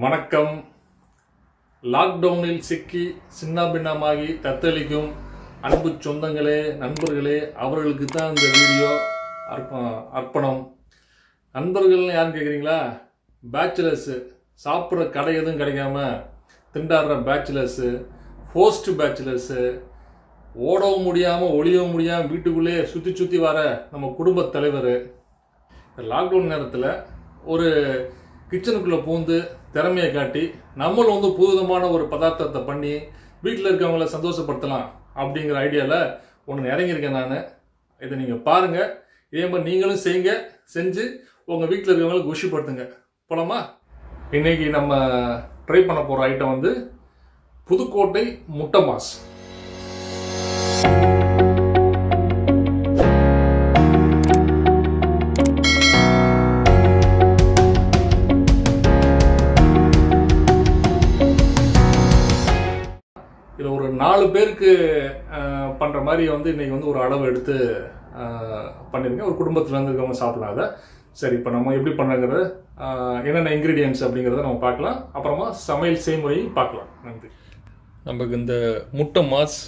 வணக்கம். லாக்டவுனில் சிக்கி சின்னாபின்னமாகி தத்தளிக்கும் அன்பு சொந்தங்களே, நண்பர்களே, அவர்களுக்கு தான் இந்த வீடியோ அர்ப்பணம். நண்பர்கள்னு யாருன்னு கேட்குறீங்களா? பேச்சுலர்ஸு, சாப்பிட்ற கடை எதுவும் கிடைக்காம திண்டாடுற பேச்சுலர்ஸு, போஸ்ட் பேச்சுலர்ஸு, ஓடவும் முடியாமல் ஒளியவும் முடியாமல் வீட்டுக்குள்ளே சுற்றி சுற்றி வர நம்ம குடும்ப தலைவர். லாக்டவுன் நேரத்தில் ஒரு கிச்சனுக்குள்ளே பூந்து திறமையை காட்டி நம்மளும் வந்து புதுவிதமான ஒரு பதார்த்தத்தை பண்ணி வீட்டில் இருக்கவங்கள சந்தோஷப்படுத்தலாம் அப்படிங்கிற ஐடியாவில் ஒன்று இறங்கியிருக்கேன் நான். இதை நீங்கள் பாருங்கள், இதே மாதிரி நீங்களும் செய்யுங்க, செஞ்சு உங்கள் வீட்டில் இருக்கவங்களுக்கு குஷிப்படுத்துங்க. போலாமா? இன்னைக்கு நம்ம ட்ரை பண்ண போகிற ஐட்டம் வந்து புதுக்கோட்டை முட்டை மாஸ். இதில் ஒரு 4 பேருக்கு பண்ணுற மாதிரி வந்து இன்றைக்கி வந்து ஒரு அளவு எடுத்து பண்ணியிருக்கேன். ஒரு குடும்பத்தில் இருக்கவங்க சாப்பிடலாம் அதை. சரி, இப்போ நம்ம எப்படி பண்ணுறங்கிறது, என்னென்ன இன்க்ரீடியன்ட்ஸ் அப்படிங்கிறத நம்ம பார்க்கலாம். அப்புறமா சமையல் செய்முறையும் பார்க்கலாம். நன்றி. நமக்கு இந்த முட்டை மாஸ்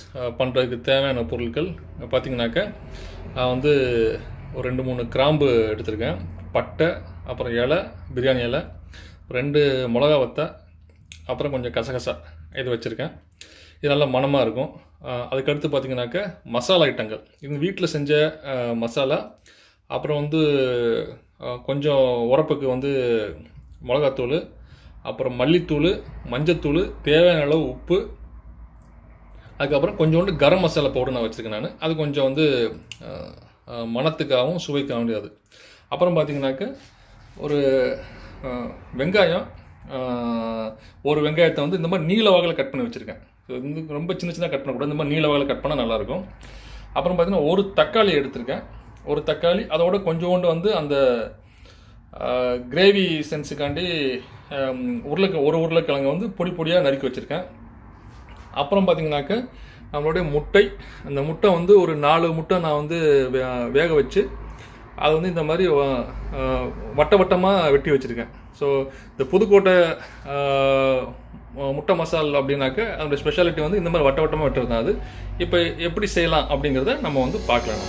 பண்ணுறதுக்கு தேவையான பொருட்கள் பார்த்திங்கனாக்கா, நான் வந்து ஒரு 2-3 கிராம்பு எடுத்திருக்கேன், பட்டை, அப்புறம் இலை, பிரியாணி இலை, 2 மிளகா வத்தா, அப்புறம் கொஞ்சம் கசகசா இது வச்சுருக்கேன். இது நல்லா மணமாக இருக்கும். அதுக்கடுத்து பார்த்திங்கனாக்கா மசாலா ஐட்டங்கள், இது வீட்டில் செஞ்ச மசாலா, அப்புறம் வந்து கொஞ்சம் உரப்புக்கு வந்து மிளகாத்தூள், அப்புறம் மல்லித்தூள், மஞ்சத்தூள், தேவையான அளவு உப்பு, அதுக்கப்புறம் கொஞ்சோண்டு கரம் மசாலா பவுடர் நான் வச்சுருக்கேன் நான். அது கொஞ்சம் வந்து மணத்துக்காகவும் சுவைக்காக வேண்டியது. அப்புறம் பார்த்திங்கனாக்கா ஒரு வெங்காயம், ஒரு வெங்காயத்தை வந்து இந்த மாதிரி நீல வாக்கில் கட் பண்ணி வச்சுருக்கேன். இது ரொம்ப சின்ன சின்ன கட் பண்ணக்கூடாது, இந்த மாதிரி நீல வாக்கில் கட் பண்ணால் நல்லாயிருக்கும். அப்புறம் பார்த்திங்கன்னா ஒரு தக்காளி எடுத்திருக்கேன், ஒரு தக்காளி, அதோட கொஞ்சோண்டு வந்து அந்த கிரேவி சென்ஸுக்காண்டி ஒரு உருளைக்கிழங்கு வந்து பொடி பொடியாக நறுக்கி வச்சுருக்கேன். அப்புறம் பார்த்திங்கனாக்கா நம்மளுடைய முட்டை, அந்த முட்டை வந்து ஒரு 4 முட்டை நான் வந்து வேக வச்சு அது வந்து இந்த மாதிரி வட்டமாக வெட்டி வச்சுருக்கேன். ஸோ இந்த புதுக்கோட்டை முட்டை மசால் அப்படின்னாக்க அதோடய ஸ்பெஷாலிட்டி வந்து இந்த மாதிரி வட்டமாக வெட்டுறது தான். அது இப்போ எப்படி செய்யலாம் அப்படிங்கிறத நம்ம வந்து பார்க்கலாம்.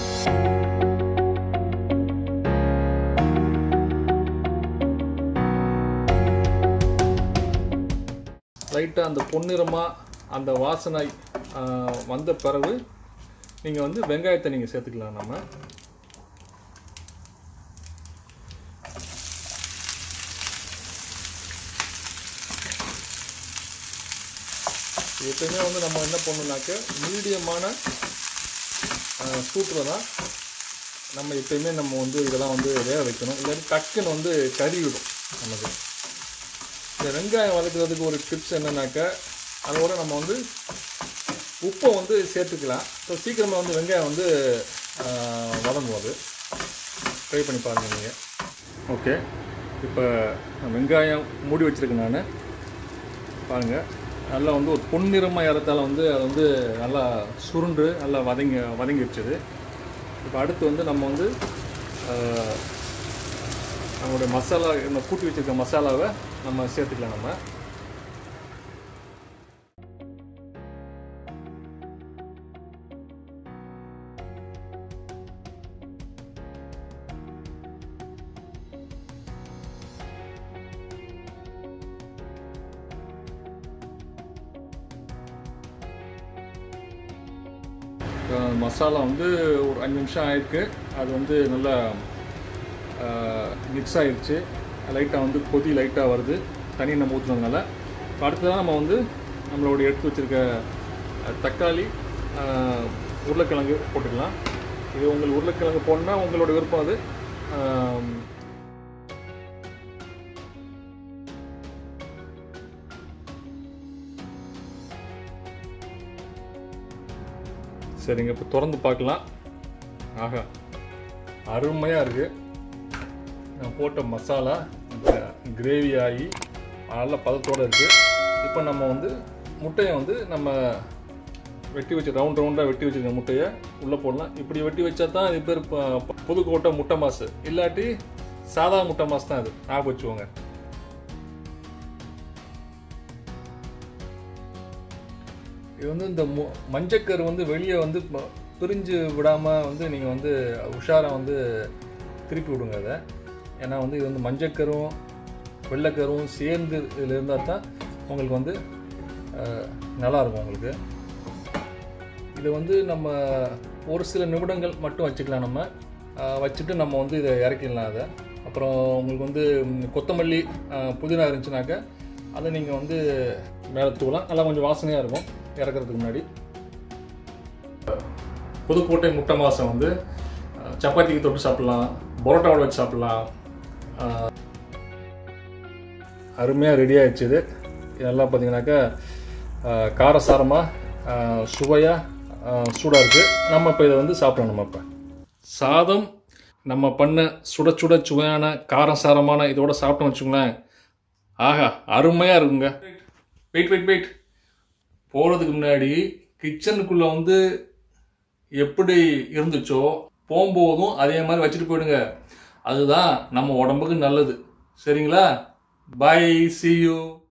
லைட்டாக அந்த பொன்னிறமாக அந்த வாசனை வந்த பிறகு நீங்கள் வந்து வெங்காயத்தை நீங்கள் சேர்த்துக்கலாம். நம்ம எப்பயுமே வந்து நம்ம என்ன பண்ணணும்னாக்க மீடியமான சூட்டில் தான் நம்ம எப்பயுமே நம்ம வந்து இதெல்லாம் வந்து வேக வைக்கணும். இல்லாட்டி டக்குன்னு வந்து கறிவிடும் நமக்கு. இந்த வெங்காயம் வதக்குறதுக்கு ஒரு டிப்ஸ் என்னன்னாக்கா, அதோட நம்ம வந்து உப்பை வந்து சேர்த்துக்கலாம். ஸோ சீக்கிரமாக வந்து வெங்காயம் வந்து வதங்குவது. ட்ரை பண்ணி பாருங்கள் நீங்கள். ஓகே, இப்போ வெங்காயம் மூடி வச்சுருக்கேன் நான். பாருங்கள், நல்லா வந்து ஒரு பொன்னிறமாக ஏறத்தால் வந்து அது வந்து நல்லா சுருண்டு நல்லா வதங்கிடுச்சுது. இப்போ அடுத்து வந்து நம்ம வந்து நம்மளுடைய மசாலா, நம்ம கூட்டி வச்சுருக்க மசாலாவை நம்ம சேர்த்துக்கலாம். நம்ம மசாலா வந்து ஒரு 5 நிமிஷம் ஆகிருக்கு. அது வந்து நல்லா மிக்ஸ் ஆகிடுச்சு. லைட்டாக வந்து கொதி லைட்டாக வருது, தண்ணி நம்ம ஊற்றுனதுனால. இப்போ அடுத்ததான் நம்ம வந்து நம்மளோட எடுத்து வச்சுருக்க தக்காளி, உருளைக்கிழங்கு போட்டுக்கலாம். இது உங்களுக்கு உருளைக்கிழங்கு போடணுன்னா உங்களோட விருப்பம் அது. சரிங்க, இப்போ திறந்து பார்க்கலாம். ஆகா, அருமையாக இருக்குது. நான் போட்ட மசாலா கிரேவி ஆகி நல்ல பதத்தோடு இருக்குது. இப்போ நம்ம வந்து முட்டையை வந்து நம்ம வெட்டி வச்சு ரவுண்டாக வெட்டி வச்சுருக்க முட்டையை உள்ளே போடலாம். இப்படி வெட்டி வச்சா தான் இது பேர் புதுக்கோட்டை முட்டை மாசு. இல்லாட்டி சாதா முட்டை மாஸ் தான். அது ஞாபகம் வச்சுக்கோங்க. இது வந்து இந்த மஞ்சக்கரு வந்து வெளியே வந்து பிரிஞ்சு விடாமல் வந்து நீங்கள் வந்து உஷாராக வந்து திருப்பி விடுங்க அதை. ஏன்னா வந்து இது வந்து மஞ்சக்கரும் வெள்ளைக்கரும் சேர்ந்து இதில் இருந்தால் தான் உங்களுக்கு வந்து நல்லாயிருக்கும் உங்களுக்கு. இதை வந்து நம்ம ஒரு சில நிமிடங்கள் மட்டும் வச்சுக்கலாம். நம்ம வச்சுட்டு நம்ம வந்து இதை இறக்கிடலாம் அதை. அப்புறம் உங்களுக்கு வந்து கொத்தமல்லி புதினா இருந்துச்சுனாக்கா அதை நீங்கள் வந்து மேலே தூவலாம். நல்லா கொஞ்சம் வாசனையாக இருக்கும் இறக்கிறதுக்கு முன்னாடி. புதுக்கோட்டை முட்டை மாசம் வந்து சப்பாத்திக்கு தொட்டு சாப்பிட்லாம், பரோட்டாவோட வச்சு சாப்பிட்லாம். அருமையாக ரெடி ஆகிடுச்சு. இது இதெல்லாம் பார்த்தீங்கன்னாக்கா காரசாரமாக சுவையாக சூடாக இருக்குது. நம்ம இப்போ இதை வந்து சாப்பிடணும். நம்ம இப்போ சாதம் நம்ம பண்ண சுட சுட சுவையான காரசாரமான இதோட சாப்பிட்டோம் வச்சுங்களேன், ஆஹா அருமையாக இருக்குங்க. வெயிட் போகிறதுக்கு முன்னாடி கிச்சனுக்குள்ளே வந்து எப்படி இருந்துச்சோ போகும்போதும் அதே மாதிரி வச்சுட்டு போயிடுங்க. அதுதான் நம்ம உடம்புக்கு நல்லது. சரிங்களா? Bye, see you.